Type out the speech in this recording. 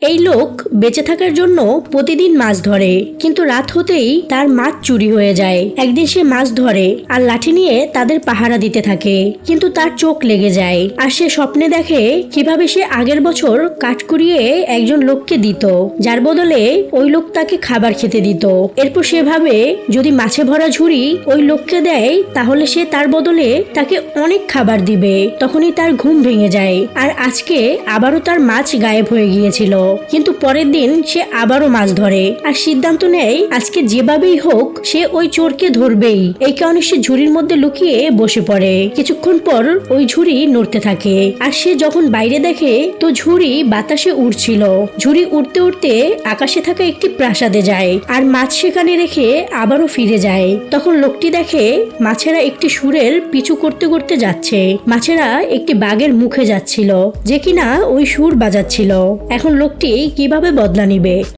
এই লোক বেঁচে থাকার জন্য প্রতিদিন মাছ ধরে, কিন্তু রাত হতেই তার মাছ চুরি হয়ে যায়। একদিন সে মাছ ধরে আর লাঠি নিয়ে তাদের পাহারা দিতে থাকে, কিন্তু তার চোখ লেগে যায় আর সে স্বপ্নে দেখে কিভাবে সে আগের বছর কাঠ কুড়িয়ে একজন লোককে দিত, যার বদলে ওই লোক তাকে খাবার খেতে দিত। এরপর সে ভাবে যদি মাছে ভরা ঝুড়ি ওই লোককে দেয় তাহলে সে তার বদলে তাকে অনেক খাবার দিবে। তখনই তার ঘুম ভেঙে যায় আর আজকে আবারও তার মাছ গায়েব হয়ে গিয়েছিল। কিন্তু পরের দিন সে আবারও মাছ ধরে আর সিদ্ধান্ত নেয় আজকে যেভাবেই হোক সে ওই চোরকে ধরবেই। এই কারণে সে ঝুড়ির মধ্যে লুকিয়ে বসে পড়ে। কিছুক্ষণ পর ওই ঝুড়ি নড়তে থাকে আর সে যখন বাইরে দেখে তো ঝুড়ি বাতাসে উড়ছিল। ঝুড়ি উড়তে উড়তে আকাশে থাকা একটি প্রাসাদে যায় আর মাছ সেখানে রেখে আবারও ফিরে যায়। তখন লোকটি দেখে মাছেরা একটি সুরের পিছু করতে করতে যাচ্ছে। মাছেরা একটি বাঘের মুখে যাচ্ছিল যে কিনা ওই সুর বাজাচ্ছিল। এখন লোকটি কিভাবে বদলা নিবে?